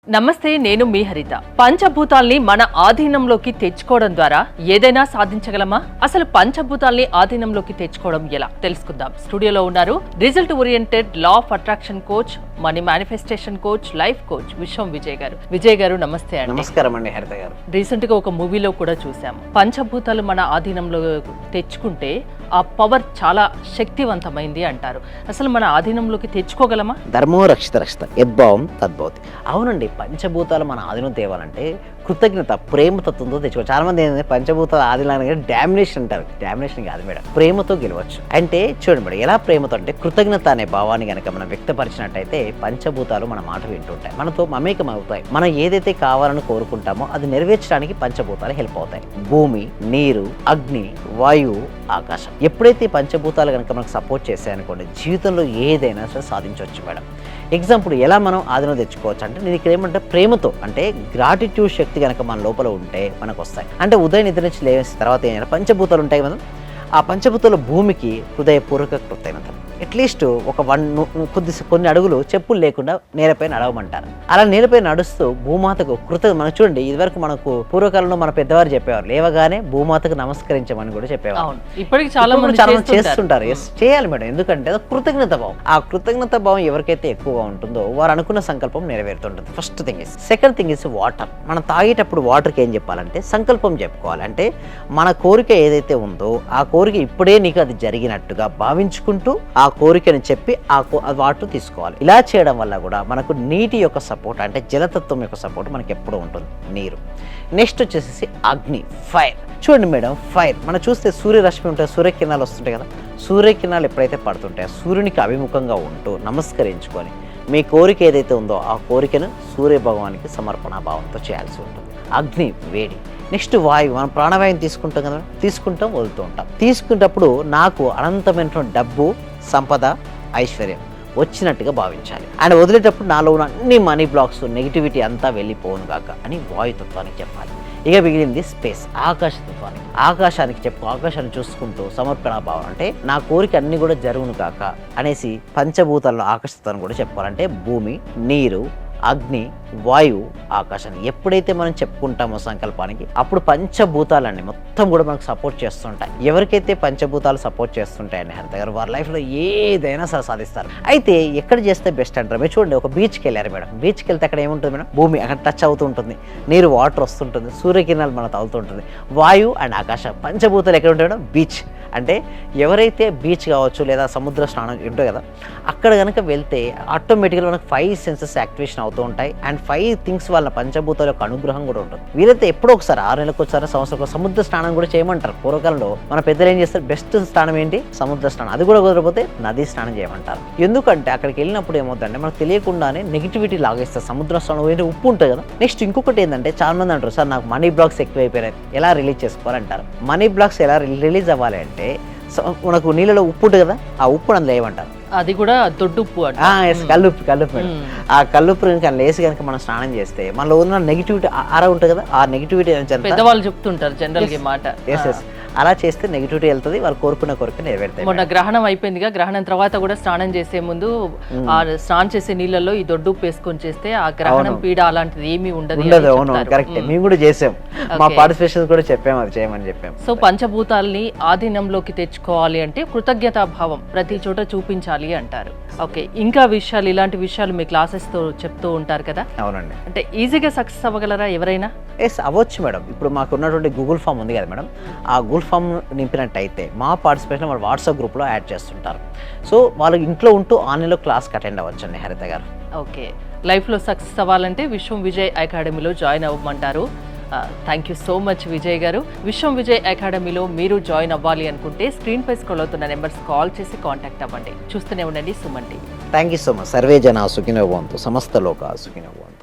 నమస్తే, నేను మీ హరిత. పంచభూతాల్ని మన ఆధీనంలోకి తెచ్చుకోవడం ద్వారా ఏదైనా సాధించగలమా? అసలు పంచభూతాల్ని ఆధీనంలోకి తెచ్చుకోవడం ఎలా తెలుసుకుందాం. స్టూడియోలో ఉన్నారు result oriented law of attraction coach, money manifestation coach, life coach విశ్వం విజయ్ గారు. విజయ్ గారు నమస్తే అండి. నమస్కారం అండి హరిత గారు. రీసెంట్ గా ఒక మూవీలో కూడా చూసాము, పంచభూతాలు మన ఆధీనంలో తెచ్చుకుంటే ఆ పవర్ చాలా శక్తివంతమైంది అంటారు. అసలు మన ఆధీనంలోకి తెచ్చుకోగలమా? ధర్మో రక్షిత రక్షిత యద్భావం తద్భవతి. అవునండి, పంచభూతాలు మన ఆధీనం తేవాలంటే కృతజ్ఞత, ప్రేమతత్వంతో తెచ్చుకోవచ్చు. చాలా మంది ఏంటంటే పంచభూతాల ఆధీనాన్ని డామినేషన్ అంటారు. డామినేషన్ కాదు మేడం, ప్రేమతో గెలవచ్చు. అంటే చూడండి మేడం, ఎలా ప్రేమతో అంటే కృతజ్ఞత అనే భావాన్ని కనుక మనం వ్యక్తపరిచినట్టయితే పంచభూతాలు మన మాట వింటుంటాయి, మనతో మమేకం అవుతాయి. మనం ఏదైతే కావాలని కోరుకుంటామో అది నెరవేర్చడానికి పంచభూతాలు హెల్ప్ అవుతాయి. భూమి, నీరు, అగ్ని, వాయువు, ఆకాశం. ఎప్పుడైతే పంచభూతాలు కనుక మనకు సపోర్ట్ చేశాయనుకోండి, జీవితంలో ఏదైనా సరే సాధించవచ్చు మేడం. ఎగ్జాంపుల్ ఎలా మనం ఆధీనం తెచ్చుకోవచ్చు అంటే, నేను ఇక్కడ ఏమంటే ప్రేమతో, అంటే గ్రాటిట్యూడ్ శక్తి కనుక మన లోపల ఉంటే మనకు వస్తాయి. అంటే ఉదయం నిద్ర నుంచి లేచిన తర్వాత ఏమైనా పంచభూతాలు ఉంటాయి కదా, ఆ పంచభూతాల భూమికి హృదయపూర్వక కృతజ్ఞత. అట్లీస్ట్ ఒక కొన్ని అడుగులు చెప్పులు లేకుండా నేలపై నడవమంటారు. అలా నేలపై నడుస్తూ భూమాతకు మనం చూడండి, ఇదివరకు మనకు పూర్వకాలంలో మన పెద్దవారు చెప్పేవారు, లేవగానే భూమాతకు నమస్కరించమని కూడా చెప్పేవారు. ఇప్పటికి చాలా మంది చేస్తుంటారు. చేయాలి మేడం, ఎందుకంటే అది కృతజ్ఞత భావం. ఆ కృతజ్ఞత భావం ఎవరికైతే ఎక్కువగా ఉంటుందో వారు అనుకున్న సంకల్పం నెరవేరుతుంటుంది. First thing is. Second thing is water. మనం తాగేటప్పుడు వాటర్కి ఏం చెప్పాలంటే సంకల్పం చెప్పుకోవాలి. అంటే మన కోరిక ఏదైతే ఉందో ఆ కోరిక ఇప్పుడే నీకు అది జరిగినట్టుగా భావించుకుంటూ ఆ కోరికను చెప్పి వాటర్ తీసుకోవాలి. ఇలా చేయడం వల్ల కూడా మనకు నీటి యొక్క సపోర్ట్, అంటే జలతత్వం యొక్క సపోర్ట్ మనకి ఎప్పుడూ ఉంటుంది. నీరు. నెక్స్ట్ వచ్చేసి అగ్ని, ఫైర్. చూడండి మేడం, ఫైర్ మనం చూస్తే సూర్యరశ్మి ఉంటాయి, సూర్యకిరణాలు వస్తుంటాయి కదా, సూర్యకిరణాలు ఎప్పుడైతే పడుతుంటాయో సూర్యునికి అభిముఖంగా ఉంటూ నమస్కరించుకొని మీ కోరిక ఏదైతే ఉందో ఆ కోరికను సూర్య భగవానికి సమర్పణ భావంతో చేయాల్సి ఉంటుంది. అగ్ని, వేడి. నెక్స్ట్ వాయువు. మనం ప్రాణవాయువుని తీసుకుంటాం కదా, తీసుకుంటాం, వదులుతూ ఉంటాం. తీసుకునేటప్పుడు నాకు అనంతమైనటువంటి డబ్బు, సంపద, ఐశ్వర్యం వచ్చినట్టుగా భావించాలి. అండ్ వదిలేటప్పుడు నాలో ఉన్న అన్ని మనీ బ్లాక్స్, నెగిటివిటీ అంతా వెళ్ళిపోను గాక అని వాయుతత్వానికి చెప్పాలి. ఇక మిగిలింది స్పేస్, ఆకాశతత్వానికి. ఆకాశాన్ని చూసుకుంటూ సమర్పణ భావం, అంటే నా కోరిక అన్ని కూడా జరుగును కాక అనేసి పంచభూతాల్లో ఆకాశతత్వాన్ని కూడా చెప్పుకోవాలంటే భూమి, నీరు, అగ్ని, వాయువు, ఆకాశాన్ని ఎప్పుడైతే మనం చెప్పుకుంటామో సంకల్పానికి, అప్పుడు పంచభూతాలన్నీ మొత్తం కూడా మనకు సపోర్ట్ చేస్తుంటాయి. ఎవరికైతే పంచభూతాలు సపోర్ట్ చేస్తుంటాయని హరిత గారు, వారి లైఫ్లో ఏదైనా సరే సాధిస్తారు. అయితే ఎక్కడ చేస్తే బెస్ట్ అంటారు? మీరు చూడండి, ఒక బీచ్కి వెళ్ళారు మేడం. బీచ్కి వెళ్తే అక్కడ ఏముంటుంది మేడం? భూమి అక్కడ టచ్ అవుతూ ఉంటుంది, నీరు, వాటర్ వస్తుంటుంది, సూర్యకిరణాలు మనం తగులుతుంటుంది, వాయువు అండ్ ఆకాశం. పంచభూతాలు ఎక్కడ ఉంటాయి మేడం? బీచ్. అంటే ఎవరైతే బీచ్ కావచ్చు లేదా సముద్ర స్నానం ఉంటాయి కదా, అక్కడ కనుక వెళ్తే ఆటోమేటిక్గా మనకు 5 సెన్సెస్ యాక్టివేషన్ అవుతూ ఉంటాయి. అండ్ 5 థింగ్స్ వాళ్ళ పంచభూతాల యొక్క అనుగ్రహం కూడా ఉంటుంది. వీలైతే ఎప్పుడో ఒకసారి 6 నెలలకు ఒకసారి, సంవత్సరం సముద్ర స్నానం కూడా చేయమంటారు. పూర్వకాలంలో మన పెద్దలు ఏం చేస్తారు? బెస్ట్ స్నానం ఏంటి? సముద్ర స్నానం. అది కూడా కుదరకపోతే నదీ స్నానం చేయమంటారు. ఎందుకంటే అక్కడికి వెళ్ళినప్పుడు ఏమవుతుందంటే మనకు తెలియకుండానే నెగిటివిటీ లాగేస్తారు. సముద్ర స్నానం ఏంటి? ఉప్పు ఉంటుంది కదా. నెక్స్ట్ ఇంకొకటి ఏంటంటే, చాలా మంది అంటారు, సార్ నాకు మనీ బ్లాక్స్ ఎక్కువైపోయినాయి, ఎలా రిలీజ్ చేసుకోవాలంటారు. మనీ బ్లాక్స్ ఎలా రిలీజ్ అవ్వాలి అంటే, మనకు నీళ్ళలో ఉప్పు ఉంటుంది కదా, ఆ ఉప్పు అందులో ఏమంటారు? అది కూడా దొడ్డుప్పు అంట. కల్లుప్పు మేడం. ఆ కల్లుప్పు కనుక లేసి కనుక మనం స్నానం చేస్తే మనలో ఉన్న నెగిటివిటీ ఉంటుంది కదా, ఆ నెగిటివిటీ పెద్దవాళ్ళు చెప్తుంటారు జనరల్ గా మాట. అలా చేస్తే నెగిటివిటీ వెళ్తుంది, వాళ్ళు కోరుకున్న కోరిక నెరవేరుతాయి. మొన్న గ్రహణం అయిపోయిందిగా, గ్రహణం తర్వాత కూడా స్నానం చేసే ముందు ఆ స్నానం చేసే నీళ్ళలో ఈ దొడ్డుప్పు వేసుకొని చేస్తే ఆ గ్రహణం పీడ అలాంటిది ఏమీ ఉండదు. అవును, కరెక్ట్. మేము కూడా చేసాం, మా పార్టిసిపేషన్ కూడా చెప్పాము, అది చేయమని చెప్పాము. సో పంచభూతాలని ఆధీనంలోకి తెచ్చుకోవాలి అంటే కృతజ్ఞతా భావం ప్రతి చోట చూపించాలి అంటారు. ఓకే, ఇంకా విషయాలు, ఇలాంటి విషయాలు మీ క్లాసెస్ తో చెప్తూ ఉంటారు కదా? అవునండి. అంటే ఈజీగా సక్సెస్ అవ్వగలరా ఎవరైనా? అవ్వచ్చు మేడం. ఇప్పుడు మాకు ఉన్నటువంటి గూగుల్ ఫామ్ ఉంది కదా మేడం, ఆ గూగుల్ ఫామ్ నింపినట్టయితే మా పార్టిసిపేషన్ వాళ్ళు వాట్సాప్ గ్రూప్లో యాడ్ చేస్తుంటారు. సో వాళ్ళు ఇంట్లో ఉంటూ ఆన్లైన్లో క్లాస్కి అటెండ్ అవ్వచ్చండి హరిత గారు. ఓకే, లైఫ్లో సక్సెస్ అవ్వాలంటే విశ్వం విజయ్ అకాడమీలో జాయిన్ అవ్వమంటారు. Thank you so much Vijay garu. Vishwam Vijay అకాడమీలో మీరు జాయిన్ అవ్వాలి అనుకుంటే స్క్రీన్ పై స్క్రోల్ అవుతున్న నెంబర్స్ కాల్ చేసి కాంటాక్ట్ అవ్వండి. చూస్తూనే ఉండండి Suman TV. Thank you so much. సర్వే జనా సుఖినో భవంతు, సమస్త లోకా సుఖినో భవంతు.